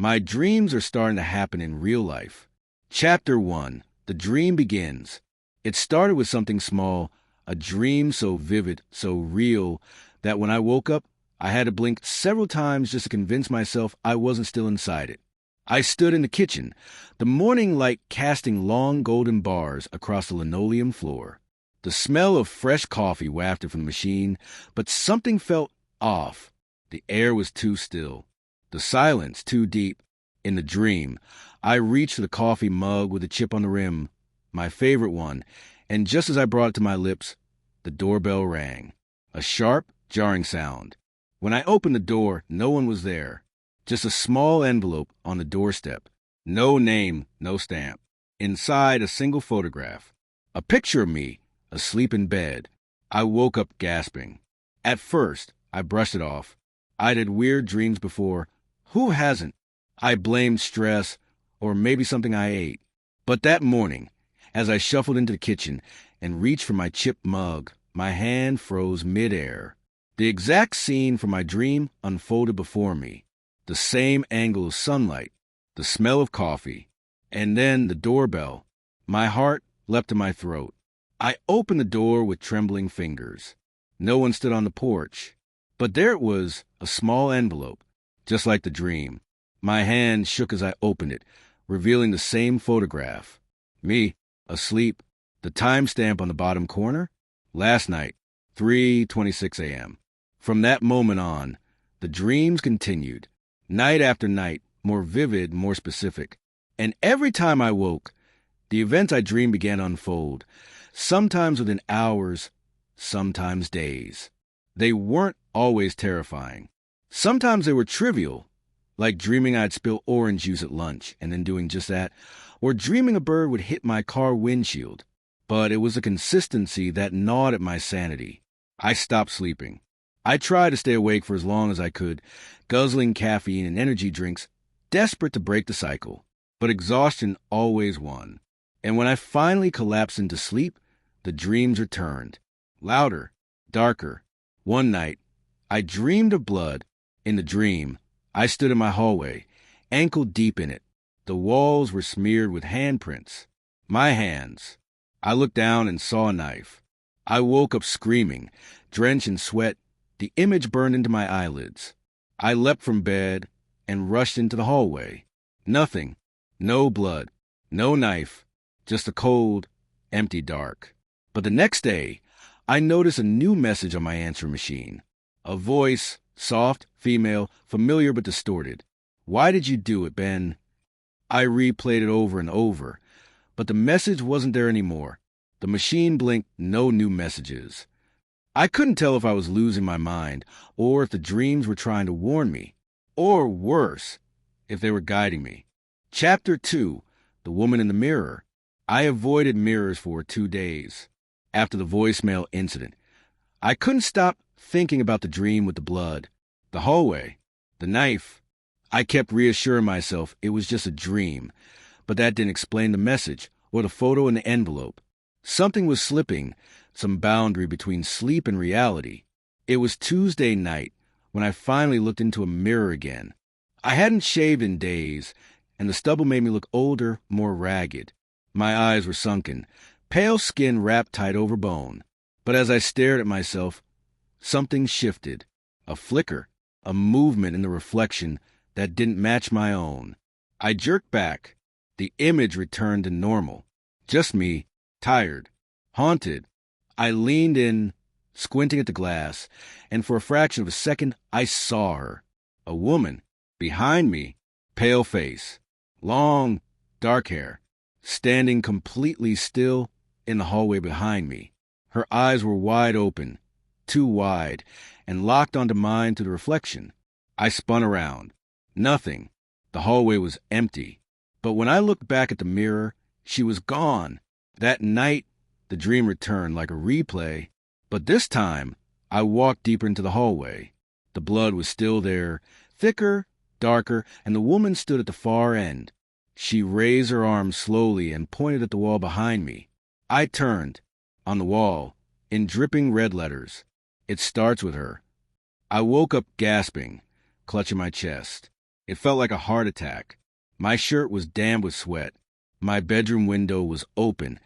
My dreams are starting to happen in real life. Chapter 1. The dream begins. It started with something small, a dream so vivid, so real, that when I woke up, I had to blink several times just to convince myself I wasn't still inside it. I stood in the kitchen, the morning light casting long golden bars across the linoleum floor. The smell of fresh coffee wafted from the machine, but something felt off. The air was too still. The silence too deep. In the dream, I reached for the coffee mug with a chip on the rim, my favorite one, and just as I brought it to my lips, the doorbell rang. A sharp, jarring sound. When I opened the door, no one was there. Just a small envelope on the doorstep. No name, no stamp. Inside, a single photograph. A picture of me, asleep in bed. I woke up gasping. At first, I brushed it off. I'd had weird dreams before. Who hasn't? I blamed stress, or maybe something I ate. But that morning, as I shuffled into the kitchen and reached for my chipped mug, my hand froze midair. The exact scene from my dream unfolded before me. The same angle of sunlight, the smell of coffee, and then the doorbell. My heart leapt to my throat. I opened the door with trembling fingers. No one stood on the porch. But there it was, a small envelope, just like the dream. My hand shook as I opened it, revealing the same photograph. Me, asleep, the timestamp on the bottom corner. Last night, 3:26 a.m. From that moment on, the dreams continued. Night after night, more vivid, more specific. And every time I woke, the events I dreamed began to unfold, sometimes within hours, sometimes days. They weren't always terrifying. Sometimes they were trivial, like dreaming I'd spill orange juice at lunch and then doing just that, or dreaming a bird would hit my car windshield. But it was a consistency that gnawed at my sanity. I stopped sleeping. I tried to stay awake for as long as I could, guzzling caffeine and energy drinks, desperate to break the cycle. But exhaustion always won. And when I finally collapsed into sleep, the dreams returned. Louder, darker. One night, I dreamed of blood. In the dream, I stood in my hallway, ankle deep in it. The walls were smeared with handprints. My hands. I looked down and saw a knife. I woke up screaming, drenched in sweat. The image burned into my eyelids. I leapt from bed and rushed into the hallway. Nothing. No blood. No knife. Just a cold, empty dark. But the next day, I noticed a new message on my answering machine. A voice, soft, female, familiar but distorted. Why did you do it, Ben? I replayed it over and over, but the message wasn't there anymore. The machine blinked no new messages. I couldn't tell if I was losing my mind, or if the dreams were trying to warn me, or worse, if they were guiding me. Chapter 2. The Woman in the Mirror. I avoided mirrors for 2 days. After the voicemail incident, I couldn't stop thinking about the dream with the blood, the hallway, the knife. I kept reassuring myself it was just a dream, but that didn't explain the message or the photo in the envelope. Something was slipping, some boundary between sleep and reality. It was Tuesday night when I finally looked into a mirror again. I hadn't shaved in days, and the stubble made me look older, more ragged. My eyes were sunken, pale skin wrapped tight over bone. But as I stared at myself, something shifted. A flicker, a movement in the reflection that didn't match my own. I jerked back. The image returned to normal. Just me, tired, haunted. I leaned in, squinting at the glass, and for a fraction of a second, I saw her. A woman, behind me, pale face, long, dark hair, standing completely still in the hallway behind me. Her eyes were wide open, too wide, and locked onto mine through the reflection. I spun around. Nothing. The hallway was empty. But when I looked back at the mirror, she was gone. That night, the dream returned like a replay, but this time, I walked deeper into the hallway. The blood was still there, thicker, darker, and the woman stood at the far end. She raised her arm slowly and pointed at the wall behind me. I turned. On the wall, in dripping red letters, "It starts with her." I woke up gasping, clutching my chest. It felt like a heart attack. My shirt was damp with sweat. My bedroom window was open,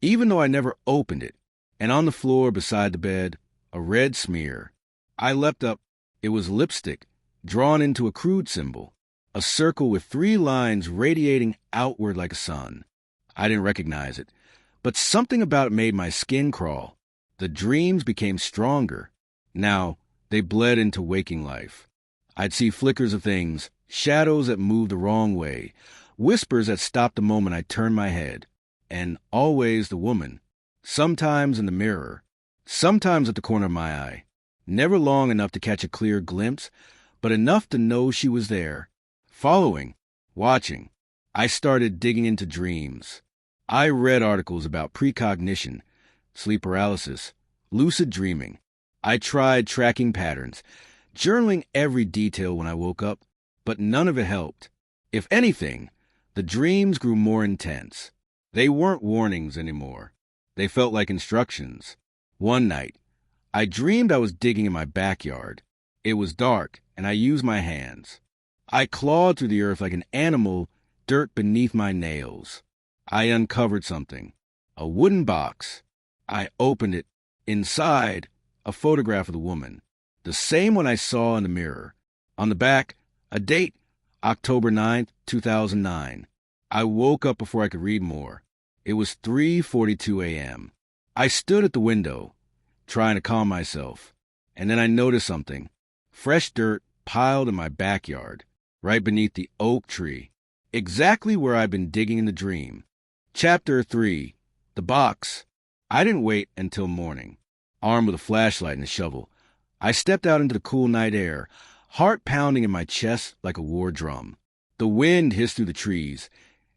even though I never opened it. And on the floor beside the bed, a red smear. I leapt up. It was lipstick, drawn into a crude symbol, a circle with 3 lines radiating outward like a sun. I didn't recognize it, but something about it made my skin crawl. The dreams became stronger. Now, they bled into waking life. I'd see flickers of things, shadows that moved the wrong way, whispers that stopped the moment I turned my head. And always the woman, sometimes in the mirror, sometimes at the corner of my eye. Never long enough to catch a clear glimpse, but enough to know she was there, following, watching. I started digging into dreams. I read articles about precognition, sleep paralysis, lucid dreaming. I tried tracking patterns, journaling every detail when I woke up, but none of it helped. If anything, the dreams grew more intense. They weren't warnings anymore. They felt like instructions. One night, I dreamed I was digging in my backyard. It was dark, and I used my hands. I clawed through the earth like an animal, dirt beneath my nails. I uncovered something, a wooden box. I opened it. Inside, a photograph of the woman, the same one I saw in the mirror. On the back, a date, October 9th, 2009. I woke up before I could read more. It was 3:42 a.m. I stood at the window, trying to calm myself, and then I noticed something. Fresh dirt piled in my backyard, right beneath the oak tree, exactly where I'd been digging in the dream. Chapter 3. The Box. I didn't wait until morning. Armed with a flashlight and a shovel, I stepped out into the cool night air, heart pounding in my chest like a war drum. The wind hissed through the trees,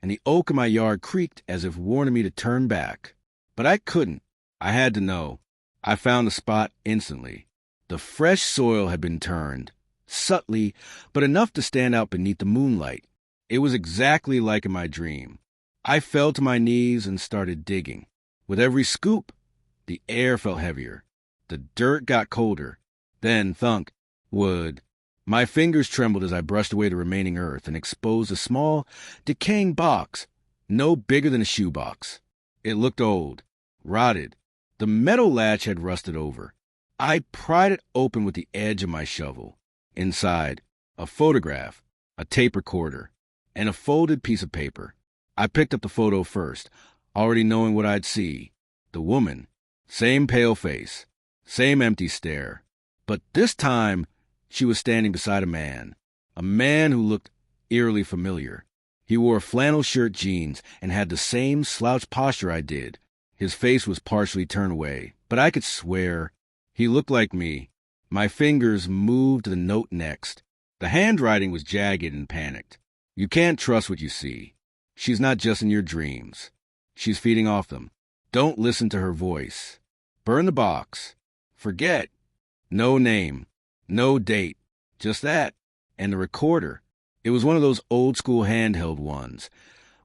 and the oak in my yard creaked as if warning me to turn back. But I couldn't. I had to know. I found the spot instantly. The fresh soil had been turned, subtly, but enough to stand out beneath the moonlight. It was exactly like in my dream. I fell to my knees and started digging. With every scoop, the air felt heavier. The dirt got colder. Then, thunk, wood. My fingers trembled as I brushed away the remaining earth and exposed a small, decaying box, no bigger than a shoebox. It looked old, rotted. The metal latch had rusted over. I pried it open with the edge of my shovel. Inside, a photograph, a tape recorder, and a folded piece of paper. I picked up the photo first, already knowing what I'd see. The woman, same pale face, same empty stare. But this time, she was standing beside a man who looked eerily familiar. He wore flannel shirt, jeans, and had the same slouched posture I did. His face was partially turned away, but I could swear he looked like me. My fingers moved to the note next. The handwriting was jagged and panicked. You can't trust what you see. She's not just in your dreams. She's feeding off them. Don't listen to her voice. Burn the box. Forget. No name. No date. Just that. And the recorder. It was one of those old-school handheld ones,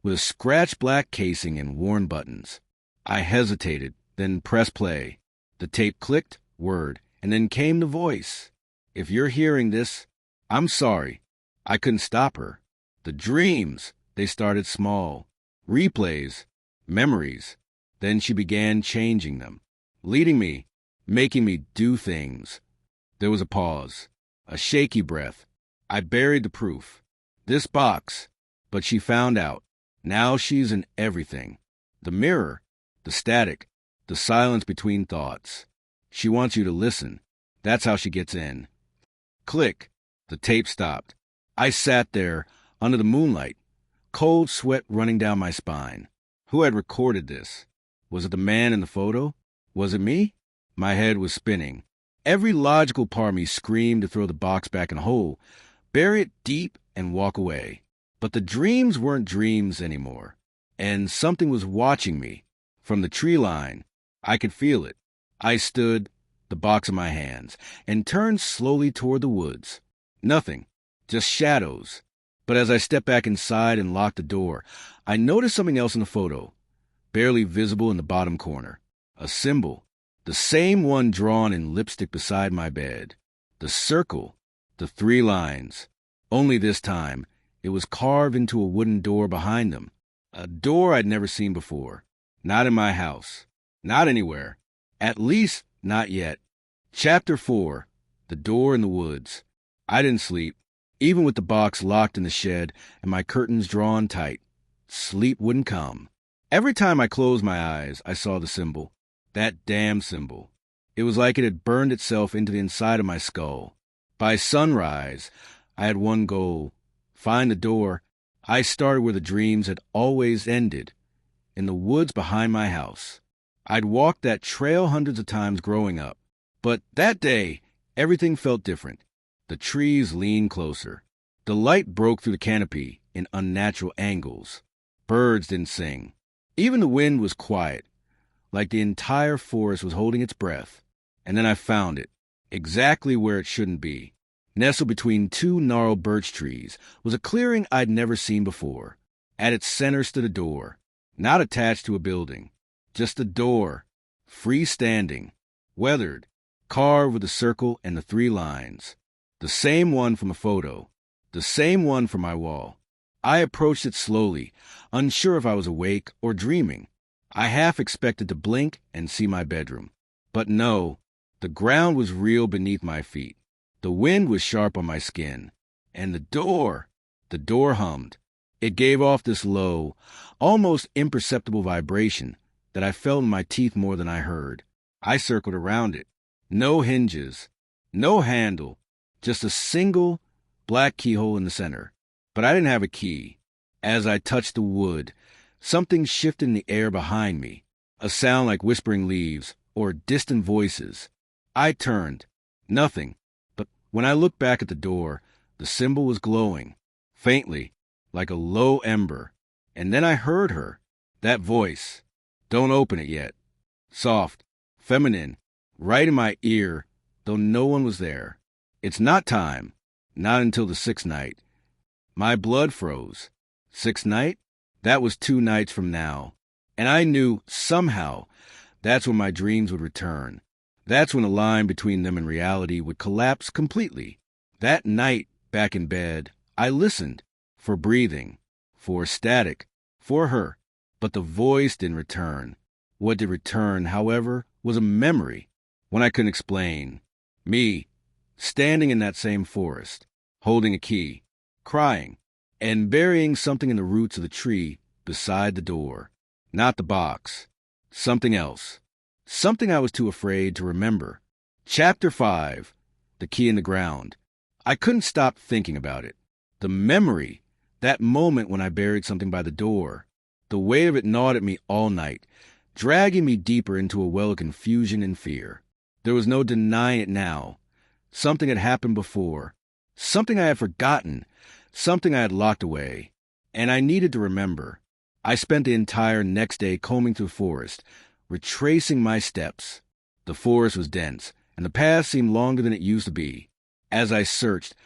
with a scratched black casing and worn buttons. I hesitated, then pressed play. The tape clicked, word, and then came the voice. If you're hearing this, I'm sorry. I couldn't stop her. The dreams, they started small. Replays, memories. Then she began changing them, leading me, making me do things. There was a pause, a shaky breath. I buried the proof. This box. But she found out. Now she's in everything. The mirror, the static, the silence between thoughts. She wants you to listen. That's how she gets in. Click. The tape stopped. I sat there, under the moonlight, cold sweat running down my spine. Who had recorded this? Was it the man in the photo? Was it me? My head was spinning. Every logical part of me screamed to throw the box back in the hole, bury it deep, and walk away. But the dreams weren't dreams anymore, and something was watching me. From the tree line, I could feel it. I stood, the box in my hands, and turned slowly toward the woods. Nothing, just shadows. But as I stepped back inside and locked the door, I noticed something else in the photo, barely visible in the bottom corner. A symbol, the same one drawn in lipstick beside my bed. The circle, the 3 lines. Only this time, it was carved into a wooden door behind them. A door I'd never seen before. Not in my house. Not anywhere. At least, not yet. Chapter 4. The Door in the Woods. I didn't sleep, even with the box locked in the shed and my curtains drawn tight. Sleep wouldn't come. Every time I closed my eyes, I saw the symbol. That damn symbol. It was like it had burned itself into the inside of my skull. By sunrise, I had one goal. Find the door. I started where the dreams had always ended, in the woods behind my house. I'd walked that trail hundreds of times growing up. But that day, everything felt different. The trees leaned closer. The light broke through the canopy in unnatural angles. Birds didn't sing. Even the wind was quiet, like the entire forest was holding its breath. And then I found it, exactly where it shouldn't be. Nestled between two gnarled birch trees was a clearing I'd never seen before. At its center stood a door, not attached to a building. Just a door, freestanding, weathered, carved with a circle and the 3 lines. The same one from a photo, the same one from my wall. I approached it slowly, unsure if I was awake or dreaming. I half expected to blink and see my bedroom. But no, the ground was real beneath my feet. The wind was sharp on my skin. And the door hummed. It gave off this low, almost imperceptible vibration that I felt in my teeth more than I heard. I circled around it. No hinges, no handle, just a single black keyhole in the center. But I didn't have a key. As I touched the wood, something shifted in the air behind me, a sound like whispering leaves or distant voices. I turned. Nothing. But when I looked back at the door, the symbol was glowing, faintly, like a low ember. And then I heard her. That voice. Don't open it yet. Soft, feminine, right in my ear, though no one was there. It's not time. Not until the 6th night. My blood froze. 6th night? That was 2 nights from now. And I knew, somehow, that's when my dreams would return. That's when the line between them and reality would collapse completely. That night, back in bed, I listened. For breathing. For static. For her. But the voice didn't return. What did return, however, was a memory. One I couldn't explain. Me, standing in that same forest, holding a key, crying, and burying something in the roots of the tree beside the door. Not the box. Something else. Something I was too afraid to remember. Chapter 5. The Key in the Ground. I couldn't stop thinking about it. The memory, that moment when I buried something by the door. The weight of it gnawed at me all night, dragging me deeper into a well of confusion and fear. There was no denying it now. Something had happened before. Something I had forgotten. Something I had locked away. And I needed to remember. I spent the entire next day combing through the forest, retracing my steps. The forest was dense, and the path seemed longer than it used to be. As I searched,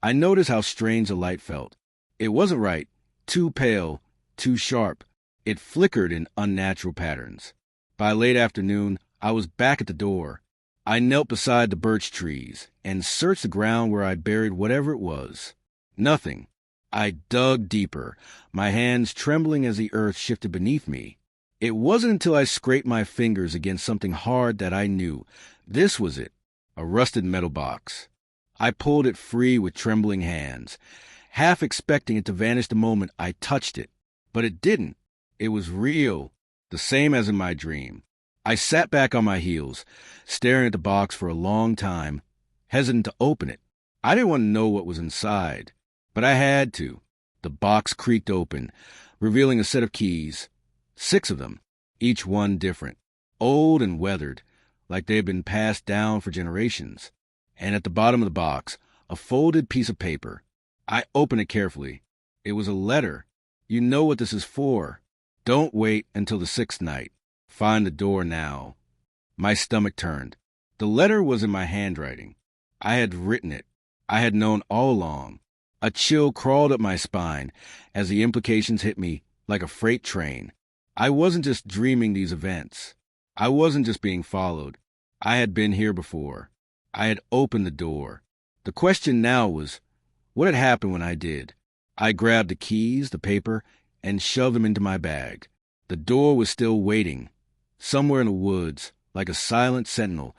I noticed how strange the light felt. It wasn't right, too pale, too sharp. It flickered in unnatural patterns. By late afternoon, I was back at the door. I knelt beside the birch trees and searched the ground where I buried whatever it was. Nothing. I dug deeper, my hands trembling as the earth shifted beneath me. It wasn't until I scraped my fingers against something hard that I knew. This was it, a rusted metal box. I pulled it free with trembling hands, half expecting it to vanish the moment I touched it. But it didn't. It was real, the same as in my dream. I sat back on my heels, staring at the box for a long time, hesitant to open it. I didn't want to know what was inside, but I had to. The box creaked open, revealing a set of keys. 6 of them, each one different, old and weathered, like they had been passed down for generations. And at the bottom of the box, a folded piece of paper. I opened it carefully. It was a letter. You know what this is for. Don't wait until the 6th night. Find the door now. My stomach turned. The letter was in my handwriting. I had written it. I had known all along. A chill crawled up my spine as the implications hit me like a freight train. I wasn't just dreaming these events. I wasn't just being followed. I had been here before. I had opened the door. The question now was, What had happened when I did? I grabbed the keys, the paper, and shoved them into my bag. The door was still waiting, somewhere in the woods, like a silent sentinel,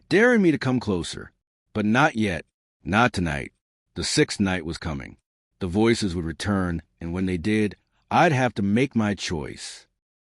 daring me to come closer. But not yet. Not tonight. The sixth night was coming. The voices would return, and when they did, I'd have to make my choice.